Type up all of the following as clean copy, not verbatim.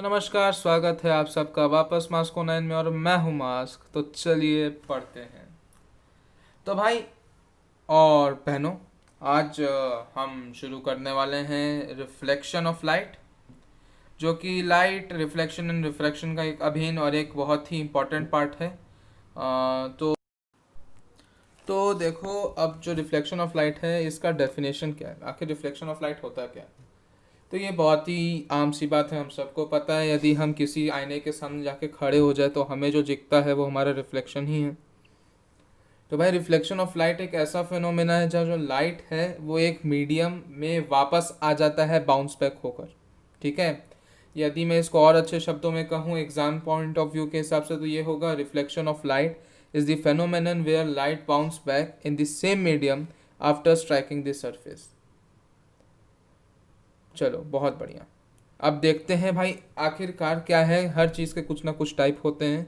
तो नमस्कार, स्वागत है आप सबका वापस मास्को 9 में और मैं हूं मास्क। तो चलिए पढ़ते हैं। तो भाई और बहनों, आज हम शुरू करने वाले हैं रिफ्लेक्शन ऑफ लाइट, जो कि लाइट रिफ्लेक्शन एंड रिफ्रैक्शन का एक अभिन्न और एक बहुत ही इम्पोर्टेंट पार्ट है। तो देखो, अब जो रिफ्लेक्शन ऑफ लाइट है इसका डेफिनेशन क्या है, आखिर रिफ्लेक्शन ऑफ लाइट होता क्या है। तो ये बहुत ही आम सी बात है, हम सबको पता है। यदि हम किसी आईने के सामने जाके खड़े हो जाए तो हमें जो दिखता है वो हमारा रिफ्लेक्शन ही है। तो भाई, रिफ्लेक्शन ऑफ लाइट एक ऐसा फिनोमेना है जहाँ जो लाइट है वो एक मीडियम में वापस आ जाता है बाउंस बैक होकर। ठीक है, यदि मैं इसको और अच्छे शब्दों में कहूँ एग्जाम पॉइंट ऑफ व्यू के हिसाब से, तो ये होगा reflection of light is the phenomenon where light bounce back in the same medium after striking the surface. चलो, बहुत बढ़िया। अब देखते हैं भाई आखिरकार क्या है। हर चीज़ के कुछ ना कुछ टाइप होते हैं,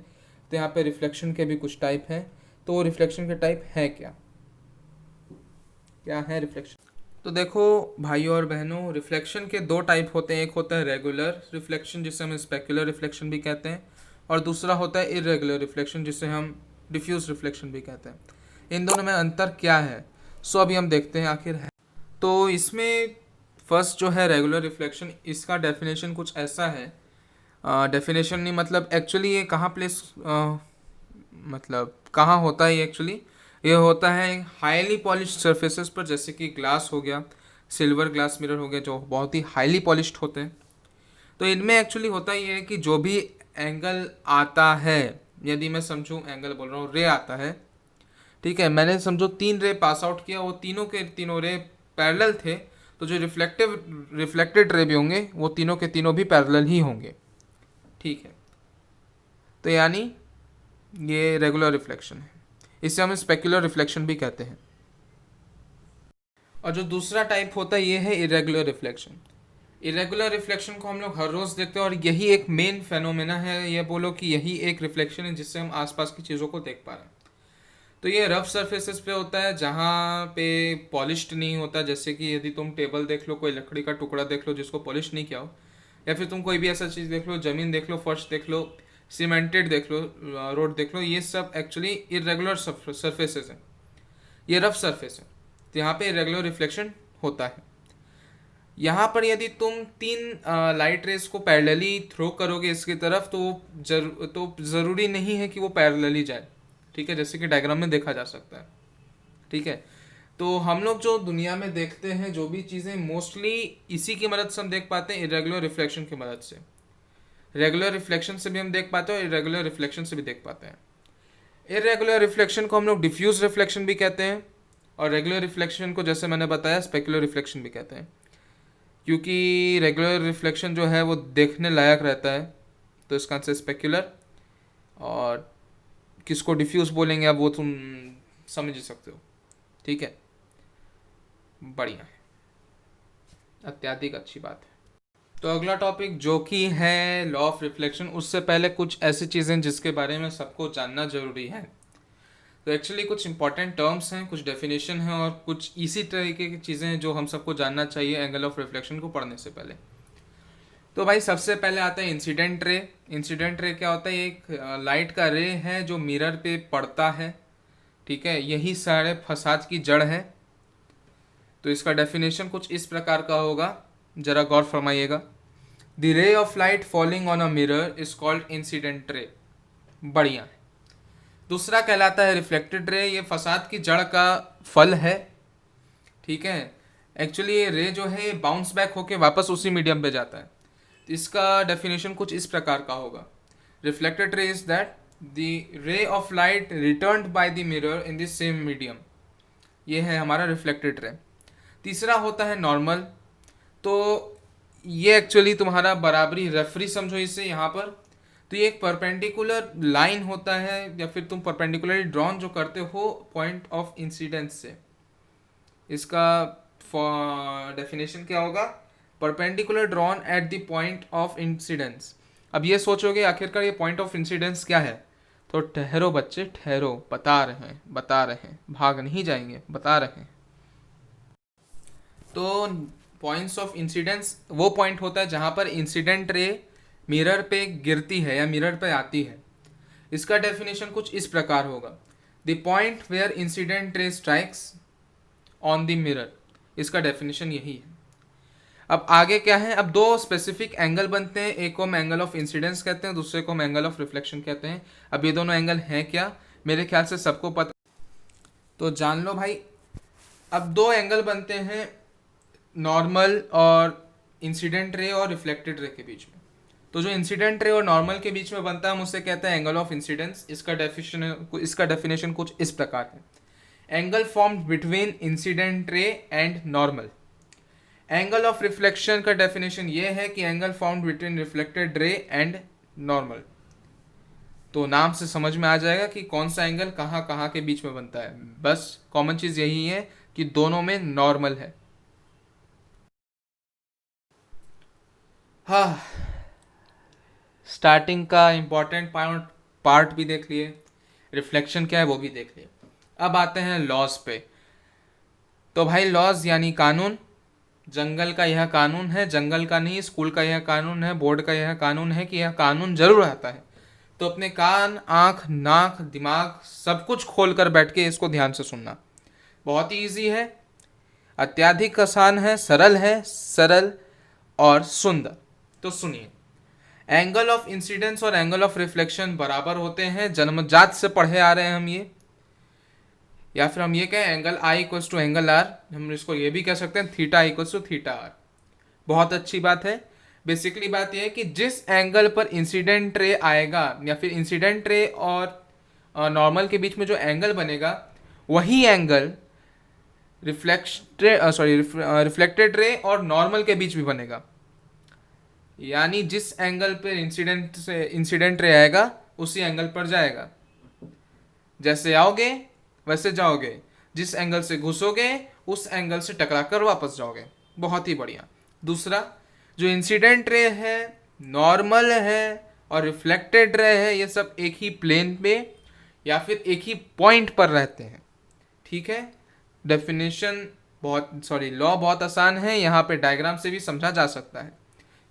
तो यहाँ पे रिफ्लेक्शन के भी कुछ टाइप हैं। तो रिफ्लेक्शन के टाइप है क्या, क्या है रिफ्लेक्शन। तो देखो भाइयों और बहनों, रिफ्लेक्शन के दो टाइप होते हैं। एक होता है रेगुलर रिफ्लेक्शन, जिसे हम स्पेक्युलर रिफ्लेक्शन भी कहते हैं, और दूसरा होता है इरेगुलर रिफ्लेक्शन, जिसे हम डिफ्यूज रिफ्लेक्शन भी कहते हैं। इन दोनों में अंतर क्या है, सो अभी हम देखते हैं आखिर है। तो इसमें फर्स्ट जो है रेगुलर रिफ्लेक्शन, इसका डेफिनेशन कुछ ऐसा है। डेफिनेशन नहीं, मतलब एक्चुअली ये कहाँ प्लेस, मतलब कहाँ होता है ये एक्चुअली। ये होता है हाईली पॉलिश्ड सरफेसेस पर, जैसे कि ग्लास हो गया, सिल्वर ग्लास मिरर हो गया, जो बहुत ही हाईली पॉलिश्ड होते हैं। तो इनमें एक्चुअली होता ये है कि जो भी एंगल आता है, यदि मैं समझूँ एंगल बोल रहा हूँ, रे आता है, ठीक है, मैंने समझो 3 रे पास आउट किया, वो तीनों के तीनों रे पैरेलल थे। तो जो रिफ्लेक्टेड रे भी होंगे वो तीनों के तीनों भी पैरेलल ही होंगे। ठीक है, तो यानी ये रेगुलर रिफ्लेक्शन है। इसे हम स्पेक्युलर रिफ्लेक्शन भी कहते हैं। और जो दूसरा टाइप होता है ये है इरेगुलर रिफ्लेक्शन। इरेगुलर रिफ्लेक्शन को हम लोग हर रोज़ देखते हैं, और यही एक मेन फेनोमेना है। ये बोलो कि यही एक रिफ्लेक्शन है जिससे हम आसपास की चीज़ों को देख पा रहे हैं। तो ये रफ सरफेसेस पे होता है, जहाँ पे पॉलिश्ड नहीं होता। जैसे कि यदि तुम टेबल देख लो, कोई लकड़ी का टुकड़ा देख लो जिसको पॉलिश नहीं किया हो, या फिर तुम कोई भी ऐसा चीज़ देख लो, ज़मीन देख लो, फर्श देख लो, सीमेंटेड देख लो, रोड देख लो, ये सब एक्चुअली इरेगुलर सरफेसेस हैं, ये रफ सरफेस है। तो यहाँ पे इरेगुलर रिफ्लेक्शन होता है। यहाँ पर यदि तुम तीन लाइट रेस को पैरेलली थ्रो करोगे इसकी तरफ, तो ज़रूरी नहीं है कि वो पैरेलली जाए। ठीक है, जैसे कि डायग्राम में देखा जा सकता है। ठीक है, तो हम लोग जो दुनिया में देखते हैं जो भी चीज़ें, मोस्टली इसी की मदद से हम देख पाते हैं, इरेगुलर रिफ्लेक्शन की मदद से। रेगुलर रिफ्लेक्शन से भी हम देख पाते हैं और इरेगुलर रिफ्लेक्शन से भी देख पाते हैं। इरेगुलर रिफ्लेक्शन को हम लोग डिफ्यूज रिफ्लेक्शन भी कहते हैं, और रेगुलर रिफ्लेक्शन को, जैसे मैंने बताया, स्पेकुलर रिफ्लेक्शन भी कहते हैं। क्योंकि रेगुलर रिफ्लेक्शन जो है वो देखने लायक रहता है, तो इसका आंसर स्पेकुलर। और किसको डिफ्यूज बोलेंगे अब वो तुम समझ सकते हो। ठीक है, बढ़िया है, अत्यधिक अच्छी बात है। तो अगला टॉपिक जो कि है लॉ ऑफ रिफ्लेक्शन, उससे पहले कुछ ऐसी चीज़ें जिसके बारे में सबको जानना जरूरी है। तो एक्चुअली कुछ इंपॉर्टेंट टर्म्स हैं, कुछ डेफिनेशन हैं, और कुछ इसी तरीके की चीज़ें हैं जो हम सबको जानना चाहिए एंगल ऑफ रिफ्लेक्शन को पढ़ने से पहले। तो भाई सबसे पहले आता है इंसिडेंट रे। इंसिडेंट रे क्या होता है, एक लाइट का रे है जो मिरर पे पड़ता है। ठीक है, यही सारे फसाद की जड़ है। तो इसका डेफिनेशन कुछ इस प्रकार का होगा, जरा गौर फरमाइएगा। The ray of light falling on a mirror is called incident ray. बढ़िया है। दूसरा कहलाता है रिफ्लेक्टेड रे, ये फसाद की जड़ का फल है। ठीक है, एक्चुअली ये रे जो है बाउंस बैक होके वापस उसी मीडियम पे जाता है। तो इसका डेफिनेशन कुछ इस प्रकार का होगा। Reflected ray is that the ray of light returned by the mirror in the same medium. ये है हमारा रिफ्लेक्टेड रे। तीसरा होता है नॉर्मल। तो ये एक्चुअली तुम्हारा बराबरी रेफरी समझो इसे यहाँ पर। तो ये एक परपेंडिकुलर लाइन होता है, या फिर तुम परपेंडिकुलरली ड्रॉन जो करते हो पॉइंट ऑफ इंसिडेंस से। इसका डेफिनेशन क्या होगा, perpendicular drawn at the point of incidence. अब ये सोचोगे आखिरकार ये पॉइंट ऑफ इंसिडेंस क्या है, तो ठहरो बच्चे ठहरो, बता रहे हैं, भाग नहीं जाएंगे, बता रहे हैं। तो पॉइंट्स ऑफ इंसिडेंस वो पॉइंट होता है जहां पर इंसिडेंट रे मिरर पे गिरती है या मिरर पे आती है, इसका डेफिनेशन कुछ इस प्रकार होगा, the point where incident ray strikes on the mirror, इसका डेफिनेशन यही है। अब आगे क्या है, अब दो स्पेसिफिक एंगल बनते हैं, एक को हम एंगल ऑफ इंसिडेंस कहते हैं, दूसरे को हम एंगल ऑफ रिफ्लेक्शन कहते हैं। अब ये दोनों एंगल हैं क्या, मेरे ख्याल से सबको पता, तो जान लो भाई। अब दो एंगल बनते हैं नॉर्मल और इंसिडेंट रे और रिफ्लेक्टेड रे के बीच में। तो जो इंसिडेंट रे और नॉर्मल के बीच में बनता है हम उसे कहते हैं एंगल ऑफ इंसिडेंस। इसका डेफिनेशन कुछ इस प्रकार है, angle formed between incident ray and normal. Angle of reflection का डेफिनेशन ये है कि angle found between reflected ray and normal. तो नाम से समझ में आ जाएगा कि कौन सा एंगल कहाँ कहाँ के बीच में बनता है, बस कॉमन चीज यही है कि दोनों में नॉर्मल है। हाँ, स्टार्टिंग का इंपॉर्टेंट पार्ट भी देख लिए, रिफ्लेक्शन क्या है वो भी देख लिए। अब आते हैं लॉज पे। तो भाई लॉज यानी कानून, जंगल का यह कानून है, जंगल का नहीं, स्कूल का यह कानून है, बोर्ड का यह कानून है कि यह कानून जरूर आता है। तो अपने कान, आंख, नाक, दिमाग सब कुछ खोल कर बैठ के इसको ध्यान से सुनना। बहुत ही ईजी है, अत्याधिक आसान है, सरल और सुंदर। तो सुनिए, एंगल ऑफ इंसिडेंस और एंगल ऑफ रिफ्लेक्शन बराबर होते हैं, जन्मजात से पढ़े आ रहे हैं हम ये। या फिर हम ये कहें angle i equals to angle r, हम इसको ये भी कह सकते हैं theta equals to theta r. बहुत अच्छी बात है। बेसिकली बात यह है कि जिस एंगल पर इंसिडेंट रे आएगा या फिर इंसिडेंट रे और नॉर्मल के बीच में जो एंगल बनेगा वही एंगल रिफ्लेक्टेड रे और नॉर्मल के बीच भी बनेगा। यानी जिस एंगल पर इंसिडेंट रे आएगा उसी एंगल पर जाएगा, जैसे आओगे वैसे जाओगे, जिस एंगल से घुसोगे उस एंगल से टकरा कर वापस जाओगे। बहुत ही बढ़िया। दूसरा, जो इंसिडेंट रे है, नॉर्मल है और रिफ्लेक्टेड रे है, ये सब एक ही प्लेन पे या फिर एक ही पॉइंट पर रहते हैं। ठीक है, लॉ बहुत आसान है, यहाँ पे डायग्राम से भी समझा जा सकता है।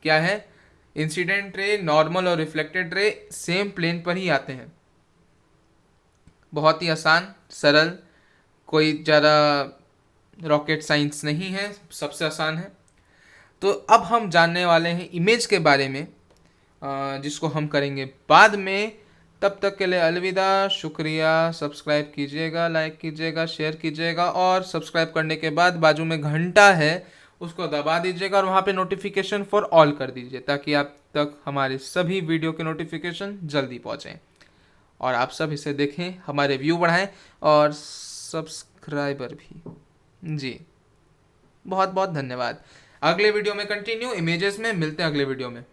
क्या है, इंसिडेंट रे, नॉर्मल और रिफ्लेक्टेड रे सेम प्लेन पर ही आते हैं। बहुत ही आसान, सरल, कोई ज़्यादा रॉकेट साइंस नहीं है, सबसे आसान है। तो अब हम जानने वाले हैं इमेज के बारे में, जिसको हम करेंगे बाद में। तब तक के लिए अलविदा, शुक्रिया। सब्सक्राइब कीजिएगा, लाइक कीजिएगा, शेयर कीजिएगा, और सब्सक्राइब करने के बाद बाजू में घंटा है उसको दबा दीजिएगा और वहाँ पे नोटिफिकेशन फॉर ऑल कर दीजिए, ताकि आप तक हमारे सभी वीडियो के नोटिफिकेशन जल्दी पहुँचें और आप सब इसे देखें, हमारे व्यू बढ़ाएं और सब्सक्राइबर भी। जी, बहुत बहुत धन्यवाद। अगले वीडियो में कंटिन्यू इमेजेस में, मिलते हैं अगले वीडियो में।